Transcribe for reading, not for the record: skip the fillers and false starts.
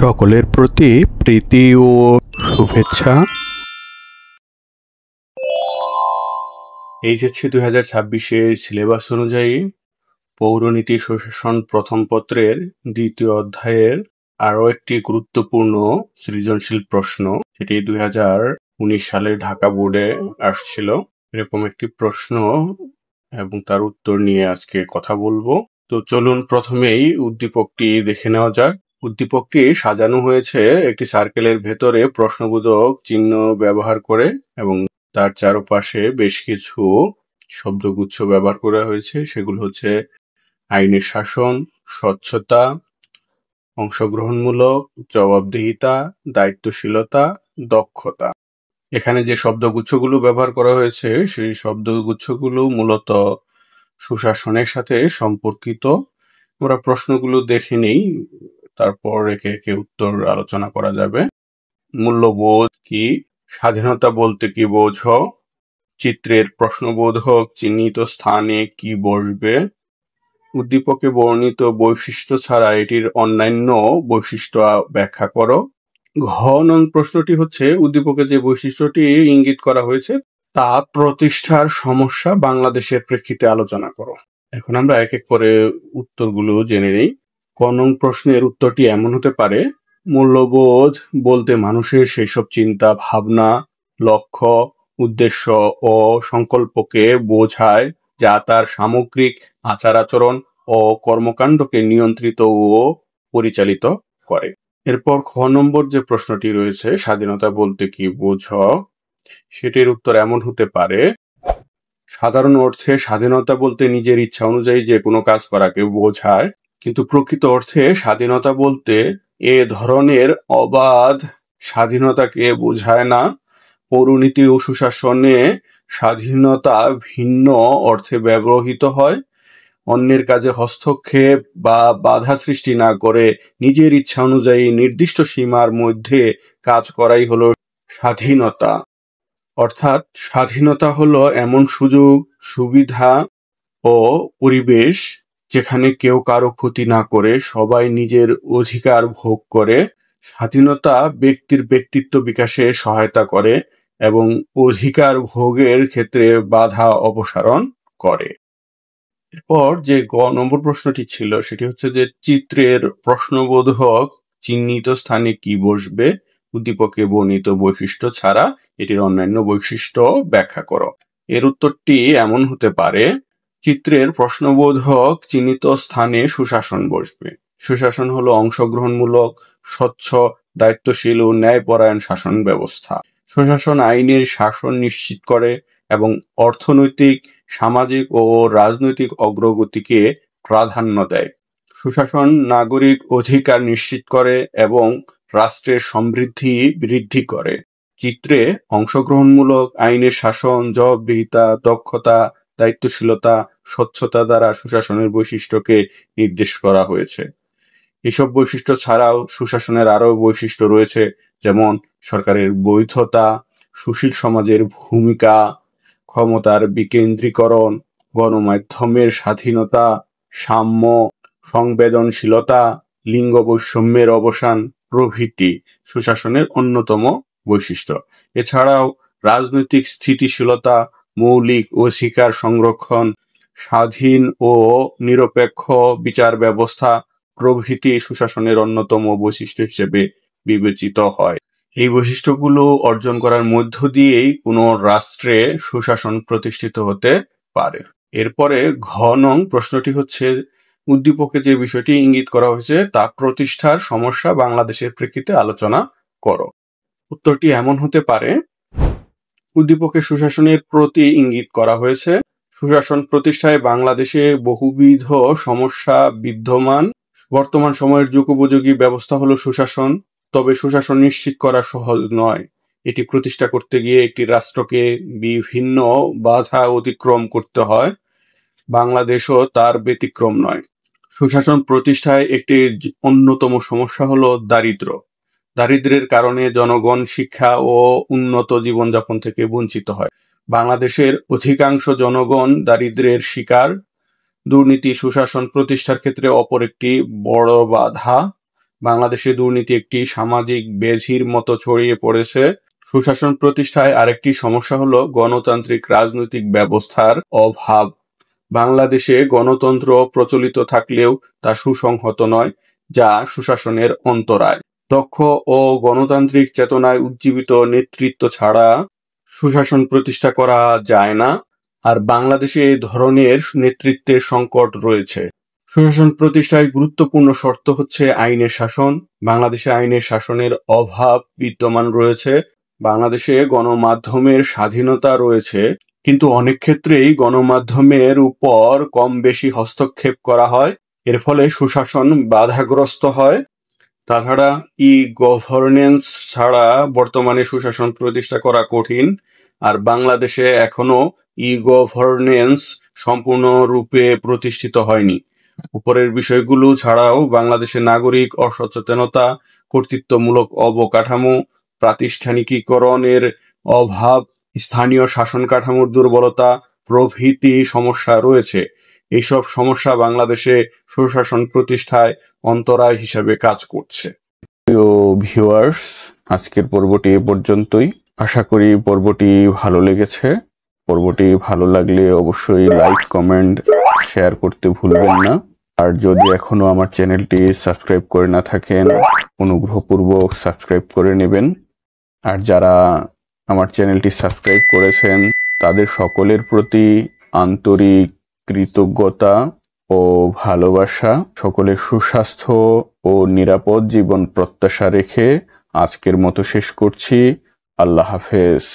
সকলের প্রতি প্রীতি ও শুভেচ্ছা। এইচএসসি 2026-এর সিলেবাস অনুযায়ী পৌরনীতি সুশাসন প্রথম পত্রের দ্বিতীয় অধ্যায়ের আরও একটি গুরুত্বপূর্ণ সৃজনশীল প্রশ্ন, যেটি 2019 সালে ঢাকা বোর্ডে আসছিল। এরকম একটি প্রশ্ন এবং তার উত্তর নিয়ে আজকে কথা বলবো। তো চলুন প্রথমেই উদ্দীপকটি দেখে নেওয়া যাক। উদ্দীপকটি সাজানো হয়েছে একটি সার্কেলের ভেতরে প্রশ্নবোধক চিহ্ন ব্যবহার করে এবং তার চারপাশে বেশ কিছু শব্দগুচ্ছ ব্যবহার করা হয়েছে। সেগুলো হচ্ছে আইনের শাসন, স্বচ্ছতা, অংশগ্রহণমূলক, জবাবদিহিতা, দায়িত্বশীলতা, দক্ষতা। এখানে যে শব্দগুচ্ছগুলো ব্যবহার করা হয়েছে সেই শব্দগুচ্ছগুলো মূলত সুশাসনের সাথে সম্পর্কিত। আমরা প্রশ্নগুলো দেখে নেই, তারপর একে একে উত্তর আলোচনা করা যাবে। মূল্যবোধ কি? স্বাধীনতা বলতে কি বোঝো? চিত্রের প্রশ্নবোধক চিহ্নিত স্থানে কি বসবে? উদ্দীপকে বর্ণিত বৈশিষ্ট্য ছাড়া এটির অন্যান্য বৈশিষ্ট্য ব্যাখ্যা করো। ঘ নং প্রশ্নটি হচ্ছে উদ্দীপকে যে বৈশিষ্ট্যটি ইঙ্গিত করা হয়েছে তা প্রতিষ্ঠার সমস্যা বাংলাদেশের প্রেক্ষিতে আলোচনা করো। এখন আমরা এক এক করে উত্তরগুলো জেনে নেই। ক নং প্রশ্নের উত্তরটি এমন হতে পারে: মূল্যবোধ বলতে মানুষের সেসব চিন্তা ভাবনা, লক্ষ্য, উদ্দেশ্য ও সংকল্পকে বোঝায় যা তার সামগ্রিক আচার আচরণ ও কর্মকাণ্ডকে নিয়ন্ত্রিত ও পরিচালিত করে। এরপর খ নম্বর যে প্রশ্নটি রয়েছে, স্বাধীনতা বলতে কি বোঝো, সেটির উত্তর এমন হতে পারে: সাধারণ অর্থে স্বাধীনতা বলতে নিজের ইচ্ছা অনুযায়ী যে কোনো কাজ করাকে বোঝায়, কিন্তু প্রকৃত অর্থে স্বাধীনতা বলতে এ ধরনের অবাধ স্বাধীনতাকে বোঝায় না। পৌরনীতি ও সুশাসনে স্বাধীনতা ভিন্ন অর্থে ব্যবহৃত হয়। অন্যের কাজে হস্তক্ষেপ বা বাধা সৃষ্টি না করে নিজের ইচ্ছা অনুযায়ী নির্দিষ্ট সীমার মধ্যে কাজ করাই হলো স্বাধীনতা। অর্থাৎ স্বাধীনতা হলো এমন সুযোগ সুবিধা ও পরিবেশ যেখানে কেউ কারো ক্ষতি না করে সবাই নিজের অধিকার ভোগ করে। স্বাধীনতা ব্যক্তির ব্যক্তিত্ব বিকাশে সহায়তা করে এবং অধিকার ভোগের ক্ষেত্রে বাধা অপসারণ করে। এরপর যে গ নম্বর প্রশ্নটি ছিল সেটি হচ্ছে যে চিত্রের প্রশ্নবোধক চিহ্নিত স্থানে কি বসবে? উদ্দীপকে বর্ণিত বৈশিষ্ট্য ছাড়া এটির অন্যান্য বৈশিষ্ট্য ব্যাখ্যা করো। এর উত্তরটি এমন হতে পারে: চিত্রের প্রশ্নবোধক চিহ্নিত স্থানে সুশাসন বসবে। সুশাসন হলো অংশগ্রহণমূলক, স্বচ্ছ, দায়িত্বশীল ও ন্যায়পরায়ণ শাসন ব্যবস্থা। সুশাসন আইনের শাসন নিশ্চিত করে এবং অর্থনৈতিক, সামাজিক ও রাজনৈতিক অগ্রগতিকে প্রাধান্য দেয়। সুশাসন নাগরিক অধিকার নিশ্চিত করে এবং রাষ্ট্রের সমৃদ্ধি বৃদ্ধি করে। চিত্রে অংশগ্রহণমূলক, আইনের শাসন, জবাবদিহিতা, দক্ষতা, দায়িত্বশীলতা, স্বচ্ছতা দ্বারা সুশাসনের বৈশিষ্ট্যকে নির্দেশ করা হয়েছে। এসব বৈশিষ্ট্য ছাড়াও সুশাসনের আরও বৈশিষ্ট্য রয়েছে, যেমন সরকারের বৈধতা, সুশীল সমাজের ভূমিকা, ক্ষমতার বিকেন্দ্রীকরণ, গণমাধ্যমের স্বাধীনতা, সাম্য, সংবেদনশীলতা, লিঙ্গ বৈষম্যের অবসান প্রভৃতি সুশাসনের অন্যতম বৈশিষ্ট্য। এছাড়াও রাজনৈতিক স্থিতিশীলতা, মৌলিক অধিকার সংরক্ষণ, স্বাধীন ও নিরপেক্ষ বিচার ব্যবস্থা প্রভৃতি সুশাসনের অন্যতম বৈশিষ্ট্য হিসেবে বিবেচিত হয়। এই বৈশিষ্ট্যগুলো অর্জন করার মধ্য দিয়েই কোনো রাষ্ট্রে সুশাসন প্রতিষ্ঠিত হতে পারে। এরপরে ঘ নং প্রশ্নটি হচ্ছে উদ্দীপকে যে বিষয়টি ইঙ্গিত করা হয়েছে তা প্রতিষ্ঠার সমস্যা বাংলাদেশের প্রেক্ষিতে আলোচনা করো। উত্তরটি এমন হতে পারে: উদ্দীপকে সুশাসনের প্রতি ইঙ্গিত করা হয়েছে। সুশাসন প্রতিষ্ঠায় বাংলাদেশে বহুবিধ সমস্যা বিদ্যমান। বর্তমান সময়ের যুগোপযোগী ব্যবস্থা হলো সুশাসন, তবে সুশাসন নিশ্চিত করা সহজ নয়। এটি প্রতিষ্ঠা করতে গিয়ে একটি রাষ্ট্রকে বিভিন্ন বাধা অতিক্রম করতে হয়। বাংলাদেশও তার ব্যতিক্রম নয়। সুশাসন প্রতিষ্ঠায় একটি অন্যতম সমস্যা হলো দারিদ্র্য। দারিদ্র্যের কারণে জনগণ শিক্ষা ও উন্নত জীবনযাপন থেকে বঞ্চিত হয়। বাংলাদেশের অধিকাংশ জনগণ দারিদ্র্যের শিকার। দুর্নীতি সুশাসন প্রতিষ্ঠার ক্ষেত্রে অপর একটি বড় বাধা। বাংলাদেশে দুর্নীতি একটি সামাজিক ব্যাধির মতো ছড়িয়ে পড়েছে। সুশাসন প্রতিষ্ঠায় আরেকটি সমস্যা হলো গণতান্ত্রিক রাজনৈতিক ব্যবস্থার অভাব। বাংলাদেশে গণতন্ত্র প্রচলিত থাকলেও তা সুসংহত নয়, যা সুশাসনের অন্তরায়। দক্ষ ও গণতান্ত্রিক চেতনায় উজ্জীবিত নেতৃত্ব ছাড়া সুশাসন প্রতিষ্ঠা করা যায় না। আর বাংলাদেশে এই ধরনের নেতৃত্বের সংকট রয়েছে। সুশাসন প্রতিষ্ঠায় গুরুত্বপূর্ণ শর্ত হচ্ছে আইনের শাসন। বাংলাদেশে আইনের শাসনের অভাব বিদ্যমান রয়েছে। বাংলাদেশে গণমাধ্যমের স্বাধীনতা রয়েছে, কিন্তু অনেক ক্ষেত্রেই গণমাধ্যমের উপর কম বেশি হস্তক্ষেপ করা হয়। এর ফলে সুশাসন বাধাগ্রস্ত হয়। তাছাড়া গভর্নেন্স ছাড়া বর্তমানে সুশাসন প্রতিষ্ঠা করা কঠিন। আর বাংলাদেশে এখনো গভর্নেন্স সম্পূর্ণরূপে প্রতিষ্ঠিত হয়নি। উপরের বিষয়গুলো ছাড়াও বাংলাদেশে নাগরিক অসচেতনতা, কর্তৃত্বমূলক অবকাঠামো, প্রাতিষ্ঠানিকীকরণের অভাব, স্থানীয় শাসন কাঠামোর দুর্বলতা প্রভৃতি সমস্যা রয়েছে। এইসব সমস্যা বাংলাদেশে সুশাসন প্রতিষ্ঠায় অন্তরায় হিসেবে কাজ করছে। প্রিয় ভিউয়ার্স, আজকের পর্বটি এ পর্যন্তই। আশা করি পর্বটি ভালো লেগেছে। পর্বটি ভালো লাগলে অবশ্যই লাইক, কমেন্ট, শেয়ার করতে ভুলবেন না। আর যদি এখনো আমার চ্যানেলটি সাবস্ক্রাইব করে না থাকেন, অনুগ্রহপূর্বক সাবস্ক্রাইব করে নেবেন। আর যারা আমার চ্যানেলটি সাবস্ক্রাইব করেছেন তাদের সকলের প্রতি আন্তরিক কৃতজ্ঞতা ও ভালোবাসা। সকলের সুস্বাস্থ্য ও নিরাপদ জীবন প্রত্যাশা রেখে আজকের মতো শেষ করছি। আল্লাহ হাফেজ।